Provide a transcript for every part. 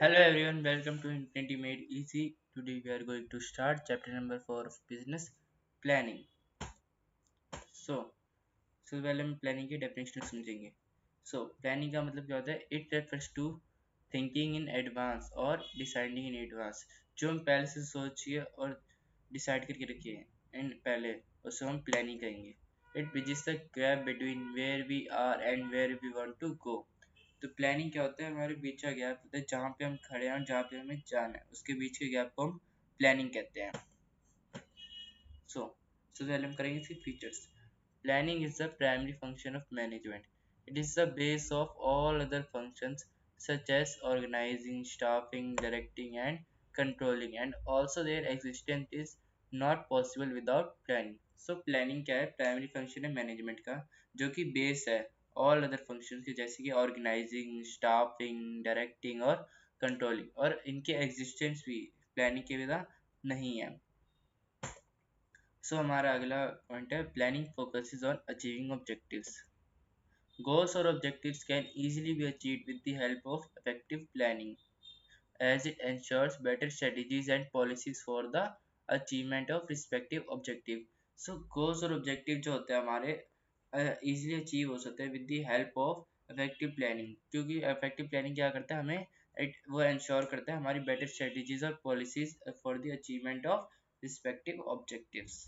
Hello everyone, welcome to Infinity Made Easy. Today we are going to start chapter number 4 of business planning. So, सबसे पहले हम planning की definition समझेंगे. Planning का मतलब क्या होता है? It refers to thinking in advance और डिसाइडिंग इन एडवांस. जो हम पहले से सोचिए और डिसाइड करके रखिए एंड पहले उसको हम प्लानिंग कहेंगे. It bridges the gap between where we are and where we want to go. तो प्लानिंग क्या होता है? हमारे बीच का गैप होता है जहाँ पे हम खड़े हैं और जहाँ पे हमें जाना है, उसके बीच के गैप को हम प्लानिंग कहते हैं. सो सबसे पहले हम करेंगे इसके features. Planning is the primary function of management. It is the base of all other functions such as organizing, staffing, directing, and controlling, and also their existence is not possible without planning. So planning क्या है? Primary function है management का, जो कि base है all other functions के, जैसे कि organizing, staffing, directing और controlling, और इनके existence भी planning के बिना नहीं है. हमारा अगला पॉइंट है planning focuses on achieving objectives. Goals or objectives can easily be achieved with the help of effective planning, as it ensures better strategies and policies for the achievement of respective objective. Goals और objective जो होते हैं हमारे easily achieve हो सकते हैं with the help of effective planning, क्योंकि effective planning क्या करता है? वो ensure करता है हमारी better strategies और policies for the achievement of respective objectives.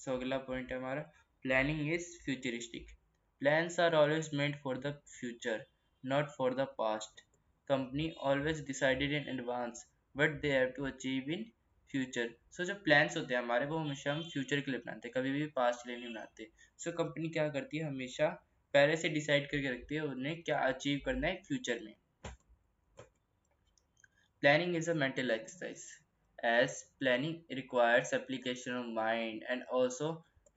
अगला पॉइंट है हमारा planning is futuristic. Plans are always meant for the future, not for the past. Company always decided in advance what they have to achieve in future. जो plans होते हैं हमारे, वो हमेशा हम फ्यूचर के लिए बनाते हैं, कभी भी पास्ट के लिए नहीं बनाते. कंपनी क्या करती है? हमेशा पहले से डिसाइड करके रखती है उन्हें क्या अचीव करना है फ्यूचर में. Planning is a mental exercise, as planning requires application of mind and also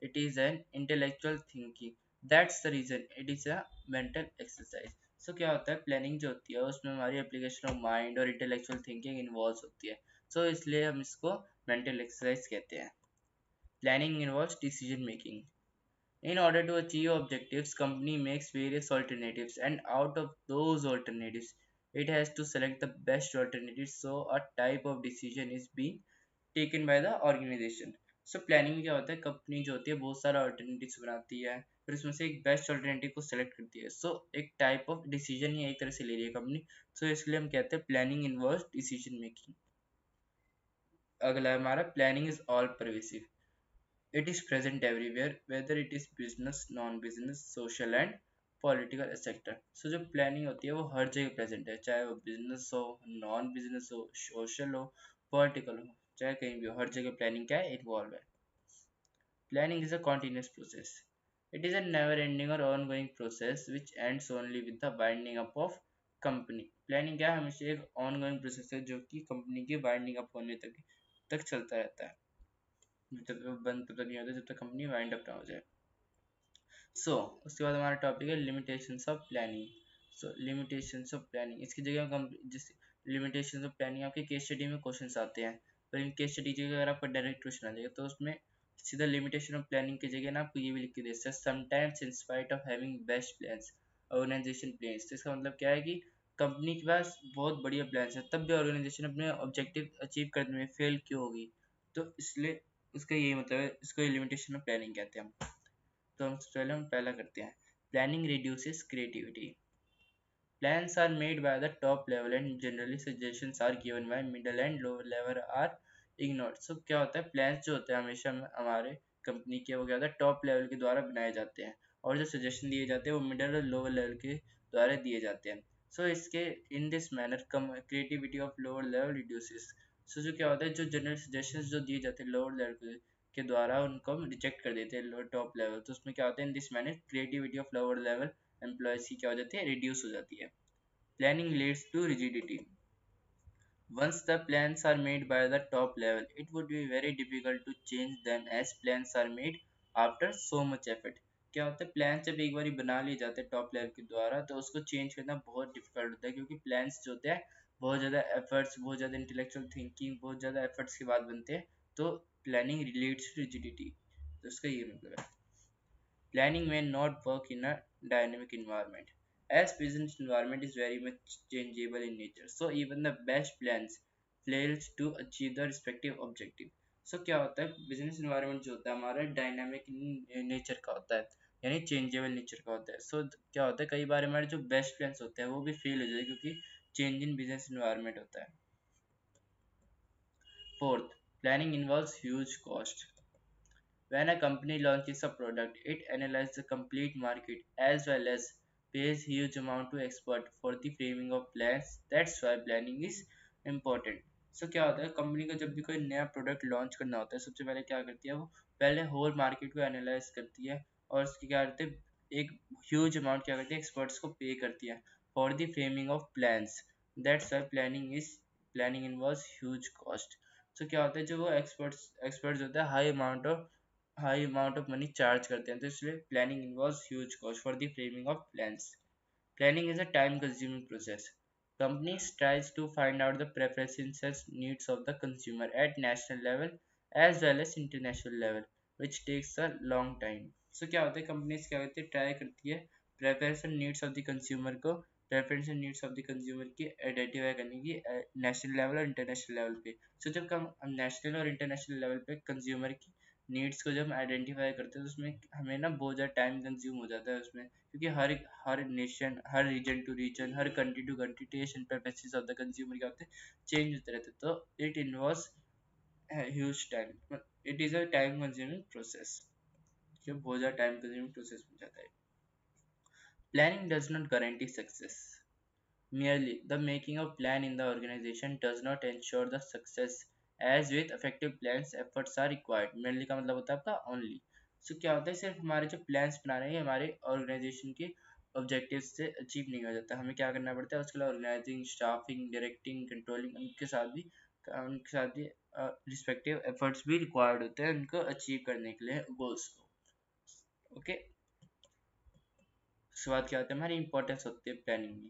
it is an intellectual thinking. That's the reason it is a mental exercise. क्या होता है? प्लानिंग जो होती है उसमें हमारी एप्लीकेशन ऑफ माइंड और इंटेलेक्चुअल थिंकिंग इन्वॉल्व होती है. इसलिए हम इसको मेंटल एक्सरसाइज कहते हैं. Planning involves decision making. In order to achieve objectives, company makes various alternatives, and out of those alternatives, it has to select the best alternative. So a type of decision is being taken by the organization. Planning में क्या होता है? Company जो होती है बहुत सारा alternatives बनाती है, फिर उसमें से एक बेस्ट ऑल्टरनेटिव को सेलेक्ट करती है. एक टाइप ऑफ डिसीजन ही एक तरह से ले रही है कंपनी. इसलिए हम कहते हैं प्लानिंग इन्वॉल्व्स डिसीजन मेकिंग. अगला है हमारा planning is all pervasive. It is present everywhere, whether it is business, non-business, social and political sector. जो प्लानिंग होती है वो हर जगह प्रेजेंट है, चाहे वो बिजनेस हो, नॉन बिजनेस हो, सोशल हो, पॉलिटिकल हो, चाहे कहीं भी हो, हर जगह प्लानिंग क्या है? इन्वॉल्व है. Planning is a continuous process. It is a never-ending or ongoing process which ends only with the winding up of company. Planning क्या है? हमेशा एक ongoing process है जो कि कंपनी के वाइंडिंग अप होने तक चलता रहता है. जब तक वो बंद तब तक नहीं होता जब तक कंपनी वाइंड अप ना हो जाए. उसके बाद हमारा टॉपिक है limitations of planning. Limitations of planning, इसकी जगह हम जिस लिमिटेशंस ऑफ प्लानिंग आपके केस स्टडी में क्वेश्चंस आते हैं, पर इन केस स्टडी की जगह अगर आपका डायरेक्ट क्वेश्चन आ जाएगा तो उसमें सीधा लिमिटेशन ऑफ प्लानिंग की जगह ना आपको ये भी लिख के दे सकते हैं, sometimes in spite of having best plans organisation plans. तो इसका मतलब क्या है कि कंपनी के पास बहुत बढ़िया प्लान्स है, तब भी ऑर्गेनाइजेशन अपने ऑब्जेक्टिव अचीव करने में फेल क्यों होगी? तो इसलिए उसका यही मतलब है, इसको लिमिटेशन ऑफ प्लानिंग कहते हैं हम. हम पहले पहला करते हैं. Planning reduces creativity. Plans are made by the top level and generally suggestions are given by middle and lower level are ignored. क्या होता है? प्लान्स जो होते हैं हमेशा हमारे कंपनी के वो क्या होता है? टॉप लेवल के द्वारा बनाए जाते हैं, और जो सजेशन दिए जाते हैं वो मिडल और लोअर लेवल के द्वारा दिए जाते हैं. इसके इन this manner creativity of lower level reduces. जो क्या होता है? जो जनरल सजेशंस जो दिए जाते हैं लोअर लेवल के द्वारा उनको हम रिजेक्ट कर देते हैं टॉप लेवल. तो उसमें क्या होता है? In this manner creativity of lower level employees की क्या हो जाती है? रिड्यूस हो जाती है. Planning leads to rigidity. Once the plans are made by the top level, it would be very difficult to change them as plans are made after so much effort. क्या होता है? प्लान जब एक बार बना लिए जाते हैं टॉप लेवल के द्वारा तो उसको चेंज करना बहुत डिफिकल्ट होता है, क्योंकि प्लान्स जो होते हैं बहुत ज़्यादा एफर्ट्स, बहुत ज़्यादा इंटेलेक्चुअल थिंकिंग, बहुत ज़्यादा एफर्ट्स के बाद बनते हैं. तो प्लानिंग रिलेट्स टू रिजिडिटी. तो इसका ये मतलब है. Planning may not work in a dynamic environment. as business environment is very much changeable in nature, so even the best plans fails to achieve the respective objective. So क्या होता है, business environment जो होता है हमारा dynamic nature का होता है, यानी चेंजेबल नेचर का होता है। सो क्या होता है, कई बार हमारे जो बेस्ट प्लान्स होते हैं वो भी फेल हो जाते हैं क्योंकि चेंज इन बिजनेस इन्वायरमेंट होता है। Fourth, planning involves huge cost. When a company launches a product, it analyzes the complete market as well as pays huge amount to expert for the framing of plans. That's why planning is important. So क्या होता है, company को जब भी कोई नया product launch करना होता है सबसे पहले क्या करती है वो, पहले होल मार्केट को एनालाइज करती है और उसकी क्या करते हैं एक ह्यूज अमाउंट क्या करती है एक्सपर्ट्स को पे करती है for the framing of plans. That's why planning involves huge cost. तो क्या होता है, जो वो एक्सपर्ट्स होते हैं high amount of money charge करते हैं, तो इसलिए planning involves huge cost for the framing of plans. Planning is a time-consuming process. Companies tries to find out the preferences and needs of the consumer at national level as well as international level, which takes a long time. So क्या होता है, companies क्या करती है, try करती है preference and needs of the consumer को, preference and needs of the consumer की आइडेंटिफाई करने की नेशनल लेवल और इंटरनेशनल लेवल पे। सो जब हम नेशनल और इंटरनेशनल लेवल पे कंज्यूमर की नीड्स को जब हम आइडेंटिफाई करते हैं तो उसमें हमें ना बहुत ज़्यादा टाइम कंज्यूम हो जाता है उसमें, क्योंकि हर नेशन, हर रीजन टू रीजन, हर country to country taste and preferences of the consumer क्या होते हैं, चेंज होते रहते हैं। तो it involves huge time, it is a time consuming process, जो बहुत ज़्यादा टाइम कंज्यूमिंग प्रोसेस हो जाता है। Planning does not guarantee success. Merely the making of plan in the organization does not ensure the success, as with effective plans efforts are required. Merely का मतलब होता है आपका only. So क्या होता है, सिर्फ हमारे जो plans बना रहे हैं हमारे organization के objectives से achieve नहीं हो जाता, हमें क्या करना पड़ता है उसके लिए organizing, staffing, directing, controlling उनके साथ भी respective efforts भी required होते हैं उनको achieve करने के लिए goals को। Okay, उसके बाद क्या होता है, हमारी इंपॉर्टेंस होती है प्लानिंग में।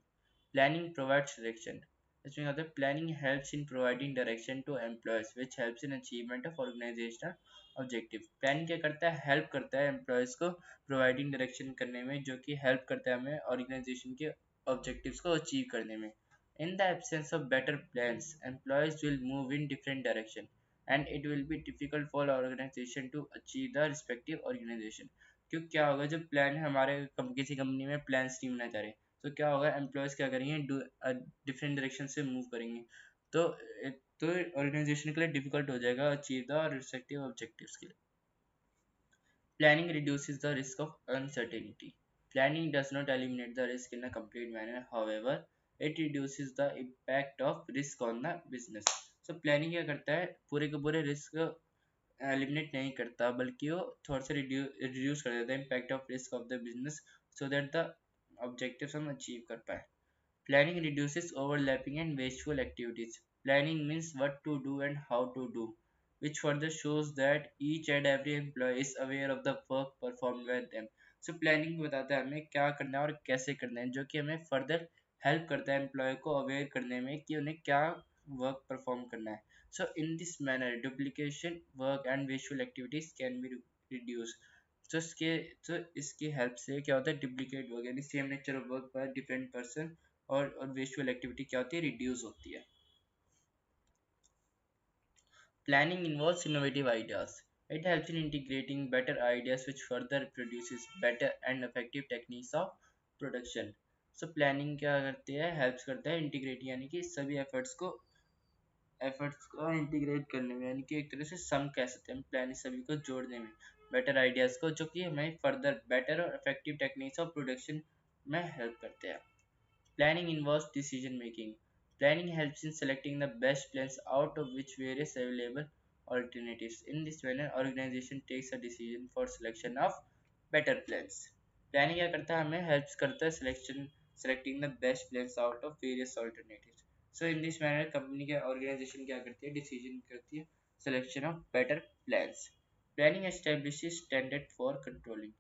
Planning provides direction. इसमें होता है planning helps in providing direction to employees which helps in achievement of organisational objective. Planning क्या करता है, हेल्प करता है एम्प्लॉयज को प्रोवाइडिंग डायरेक्शन करने में, जो कि हेल्प करता है हमें ऑर्गेनाइजेशन के ऑब्जेक्टिव्स को अचीव करने में। In the absence of better plans, employees will move in different direction and it will be difficult for organization to achieve the respective organization। क्यों क्या होगा, जब प्लान हमारे किसी कंपनी में प्लान्स नहीं बनाए जा रहे, तो क्या होगा, एम्प्लॉयज क्या करेंगे, डिफरेंट डायरेक्शन से मूव करेंगे, तो तो ऑर्गेनाइजेशन के लिए डिफिकल्ट हो जाएगा अचीव द रिस्पेक्टिव ऑब्जेक्टिव्स के लिए। Planning reduces the risk of uncertainty. Planning does not eliminate the risk in a complete manner, however, it reduces the impact of risk on the business. So planning क्या करता है, पूरे के पूरे risk eliminate नहीं करता बल्कि वो थोड़ा सा रिड्यूस कर देता है impact of risk of the business, so that the objectives हम अचीव कर पाए। Planning reduces overlapping and wasteful activities. Planning means what to do and how to do, which further shows that each and every employee is aware of the work performed by them. So planning बताता है हमें क्या करना है और कैसे करना है, जो कि हमें फर्दर हेल्प करता है एम्प्लॉय को अवेयर करने में कि उन्हें क्या वर्क परफॉर्म करना है। So in this manner, duplication, work and wasteful activities can be reduced. तो इसकी हेल्प से क्या होता है, डुप्लीकेट वर्क यानी सेम नेचर ऑफ वर्क पर डिफरेंट पर्सन और विजुअल एक्टिविटी क्या होती है, रिड्यूस होती है। Planning involves innovative ideas. It helps in integrating better ideas which further produces better and effective techniques of production. So planning क्या करती है, हेल्प्स करता है इंटीग्रेट यानी कि सभी एफर्ट्स को इंटीग्रेट करने में, यानी कि एक तरह से सम कह सकते हैं प्लानिंग सभी को जोड़ने में बेटर आइडियाज को, जो कि हमें फर्दर बेटर और इफेक्टिव टेक्निक्स ऑफ प्रोडक्शन में हेल्प करते हैं। Planning involves decision making. Planning helps in selecting the best plans out of which various available alternatives. In this manner, organization takes a decision for selection of better plans. Planning क्या करता है, हमें helps करता है selecting the best plans out of various alternatives. So in this manner, company क्या organization क्या करती है, decision करती है selection of better plans. Planning establishes standard for controlling.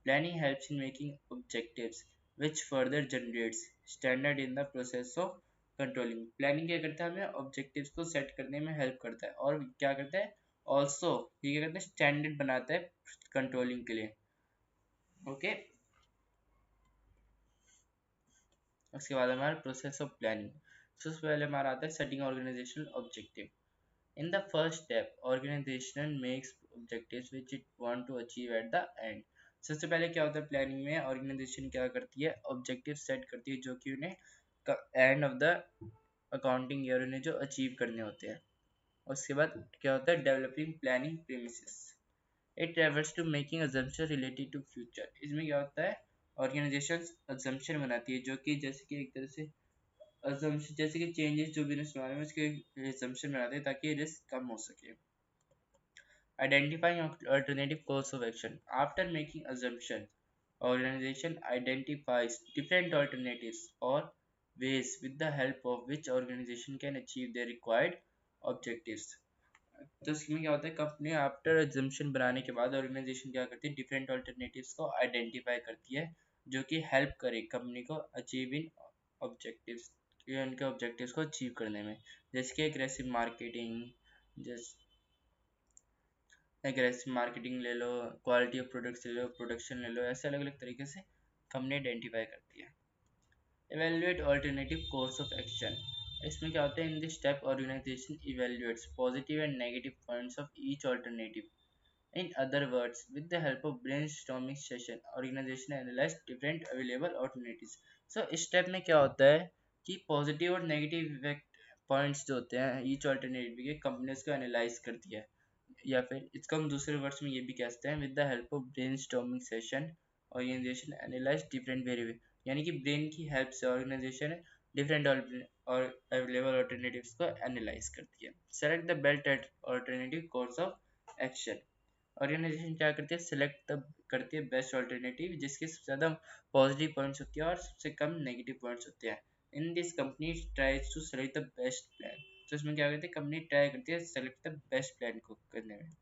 Planning helps in making objectives which further generates standard in the process of controlling. Planning क्या करता है, हमें objectives को set करने में help करता है और क्या करता है, also ये क्या करता है, standard बनाता है controlling के लिए। Okay, उसके बाद हमारा प्रोसेस ऑफ प्लानिंग। सबसे पहले हमारा आता है setting organisational objective. In the first step, organization makes objectives which it want to achieve at the end. सबसे पहले क्या होता है प्लानिंग में, ऑर्गेनाइजेशन क्या करती है, ऑब्जेक्टिव सेट करती है जो कि उन्हें and of the accounting year उन्हें जो अचीव करने होते हैं। उसके बाद क्या होता है developing planning premises. It refers to making assumption related to future. इसमें क्या होता है, ऑर्गेनाइजेशन अजम्पशन बनाती है जो कि जैसे कि एक तरह से assumption, जैसे कि चेंजेस जो बिजनेस के बारे में उसके assumption बनाते हैं ताकि रिस्क कम हो सके। Identifying alternative course of action. After making assumption, organization identifies different alternatives or ways with the help of which organization can achieve their required objectives. तो इसमें क्या होता है, कंपनी आफ्टर एग्जाम्पशन बनाने के बाद ऑर्गेनाइजेशन क्या करती है, डिफरेंट ऑल्टरनेटिव्स को आइडेंटिफाई करती है जो कि हेल्प करे कंपनी को अचीव इन ऑब्जेक्टिव्स, उनके ऑब्जेक्टिव्स को अचीव करने में। जैसे कि एग्रेसिव मार्केटिंग ले लो, क्वालिटी ऑफ प्रोडक्ट्स ले लो, प्रोडक्शन ले लो, ऐसे अलग अलग तरीके से कंपनी आइडेंटिफाई करती है। Evaluate alternative course of action. इसमें क्या होता है, in this step organisation evaluates positive and negative points of each alternative. In other words, with the help of brainstorming session, organization analyze different available alternatives. So इस step में क्या होता है कि पॉजिटिव और नेगेटिव इफेक्ट पॉइंट्स जो होते हैं ईच ऑल्टरनेटिव के, कंपनीज को एनालाइज करती है। या फिर इसको हम दूसरे वर्ड्स में ये भी कहते हैं, with the help of brainstorming session organisation analyse different variable. यानी कि ब्रेन की हेल्प से ऑर्गेनाइजेशन डिफरेंट और अवेलेबल ऑल्टरनेटिव्स को एनालाइज करती है। Select the best alternative course of action. Organisation क्या करती है, सिलेक्ट करती है बेस्ट ऑल्टरनेटिव जिसके सबसे ज़्यादा पॉजिटिव पॉइंट्स होती है और सबसे कम नेगेटिव पॉइंट्स होते हैं। In this company tries to select the best plan. तो इसमें क्या करती है, कंपनी ट्राई करती है सेलेक्ट द बेस्ट प्लान को करने में।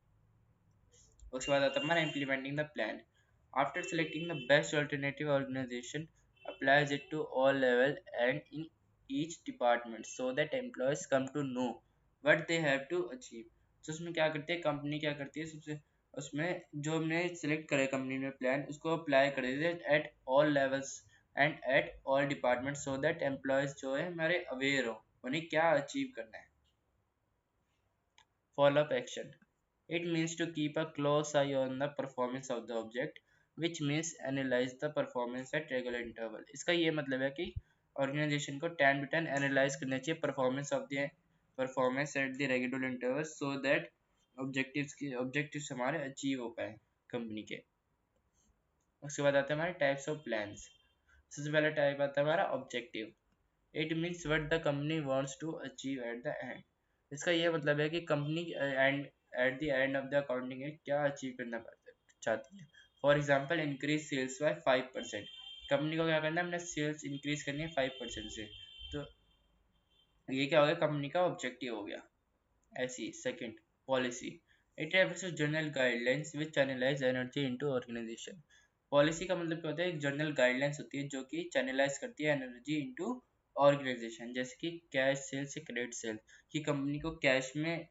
उसके बाद आता है हमारा implementing the plan. After selecting the best alternative, organisation applies it to all level and in each department so that employees come to know what they have to achieve. तो उसमें क्या करती है कंपनी, क्या करती है सबसे उसमें जो हमने सेलेक्ट करे कंपनी ने प्लान उसको अप्लाई कर देते हैं at all levels and at all department so that employees जो है हमारे अवेयर हो उन्हें क्या अचीव करना है। Follow-up action. It means to keep a close eye on the performance of the object, which means analyze the performance at regular interval. इसका ये मतलब है कि ऑर्गेनाइजेशन को टाइम टू टाइम एनालाइज करना चाहिए performance at the regular interval so that objectives हमारे achieve हो पाए कंपनी के। उसके बाद आता है हमारे टाइप्स ऑफ प्लान्स। सबसे पहला टाइप आता है हमारा objective. It means what the company wants to achieve at the end. इसका ये मतलब है कि company end at the end of the accounting क्या अचीव करना चाहती है। For example increase sales by 5%। Company को क्या करना है, हमने सेल्स इंक्रीज करनी है 5% से। तो ये क्या हो गया, कंपनी का ऑब्जेक्टिव हो गया। ऐसी second policy. It refers to general guidelines which channelize energy into organization. Policy का मतलब क्या होता है, एक जनरल गाइडलाइंस होती है जो कि चैनलाइज करती है एनर्जी इनटू ऑर्गेनाइजेशन। जैसे कि कैश सेल से क्रेडिट सेल, कि कंपनी को कैश में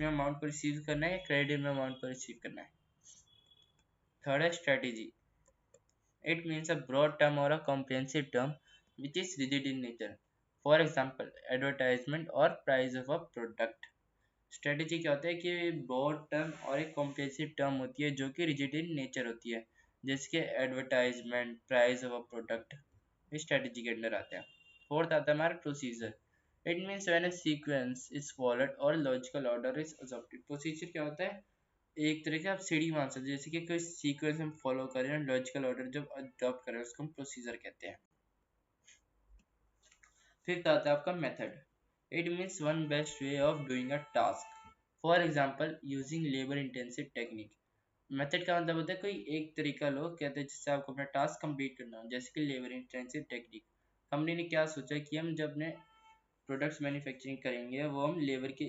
अमाउंट को रिसीव करना है या क्रेडिट में अमाउंट को रिसीव करना है। थर्ड है strategy. It means a broad term or a comprehensive term which is rigid in nature. For example, advertisement or price of a product. Strategy क्या होता है कि ब्रॉड टर्म और एक कॉम्प्रिहेंसिव टर्म होती है जो कि रिजिड इन नेचर होती है, जैसे कि advertisement, price of a product, इस स्ट्रेटेजी के अंडर आते हैं। फोर्थ आता है हमारा procedure. It means when a sequence is followed or logical order is adopted. Procedure क्या होता है, एक तरह का आप सीढ़ी मान सकते हैं, जैसे कि कोई सीक्वेंस हम फॉलो करें और लॉजिकल ऑर्डर जब अडॉप्ट करें उसको हम प्रोसीजर कहते हैं। फिफ्थ आता है आपका method. It means one best way of doing a task. For example using labour intensive technique. Method का मतलब होता है कोई एक तरीका लो, कहते हैं जिससे आपको अपना टास्क कंप्लीट करना हो, जैसे कि लेबर इंटेंसिव टेक्निक। कंपनी ने क्या सोचा कि हम जब अपने प्रोडक्ट्स मैन्युफैक्चरिंग करेंगे वो हम लेबर की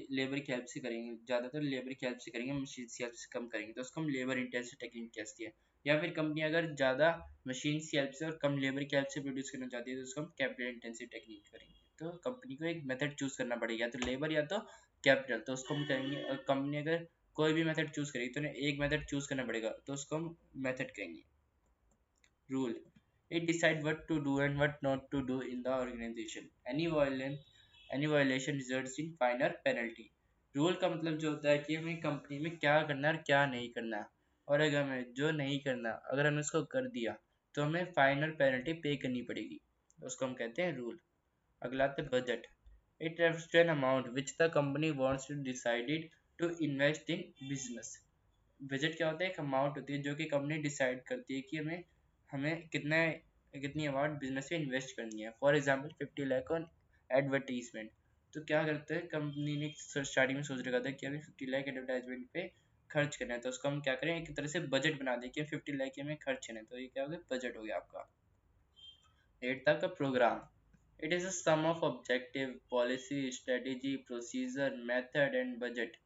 हेल्प से करेंगे, ज़्यादातर लेबर की हेल्प से करेंगे, मशीन की हेल्प से कम करेंगे, तो उसको हम लेबर इंटेंसिव टेक्निक कहती है। या फिर कंपनी अगर ज़्यादा मशीन की हेल्प से और कम लेबर की हेल्प से प्रोड्यूस करना चाहती है तो उसको हम कैपिटल इंटेंसिव टेक्निक करेंगे। तो कंपनी को एक मेथड चूज करना पड़ेगा, या तो लेबर या तो कैपिटल, तो उसको हम करेंगे। और कंपनी अगर कोई भी मेथड चूज करेगी तो उन्हें एक मेथड चूज करना पड़ेगा, तो उसको हम मेथड कहेंगे। Rule. It decides what to do and what not to do in the organization. Any violation results in fine or penalty. Rule का मतलब जो होता है कि हमें कंपनी में क्या करना है और क्या नहीं करना है, और अगर हमें जो नहीं करना अगर हमने उसको कर दिया तो हमें फाइन और पेनल्टी पे करनी पड़ेगी, उसको हम कहते हैं रूल। अगला आता है budget. It refers to an amount which the company wants to decided to invest in business। Budget क्या होता है? एक अमाउंट होती है जो कि कंपनी डिसाइड करती है कि हमें हमें कितनी अमाउंट बिजनेस में इन्वेस्ट करनी है। For example 50 lakh on advertisement. तो क्या करते हैं, कंपनी ने स्टार्टिंग में सोच रखा था कि हमें 50 लाख एडवर्टाइजमेंट पे खर्च करना है, तो उसको हम क्या करें, एक तरह से बजट बना दें कि 50 लाख हमें खर्च करना है, तो ये क्या हो गया, बजट हो गया आपका। 8 तक का programme. It is a sum of objective, policy, strategy, procedure, method and budget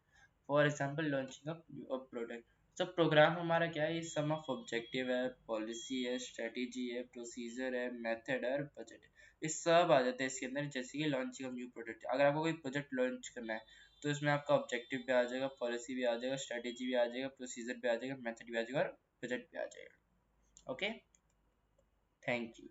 for example launching a product. तो प्रोग्राम हमारा क्या है, ये सम ऑफ ऑब्जेक्टिव है, पॉलिसी है, स्ट्रेटेजी है, प्रोसीजर है, मेथड है और बजट है। ये सब आ जाते हैं इसके अंदर, जैसे कि लॉन्चिंग ऑफ न्यू प्रोडक्ट। अगर आपको कोई प्रोजेक्ट लॉन्च करना है तो इसमें आपका ऑब्जेक्टिव भी आ जाएगा, पॉलिसी भी आ जाएगा, स्ट्रेटेजी भी आ जाएगा, प्रोसीजर भी आ जाएगा, मेथड भी आ जाएगा और बजट भी आ जाएगा। Okay, thank you.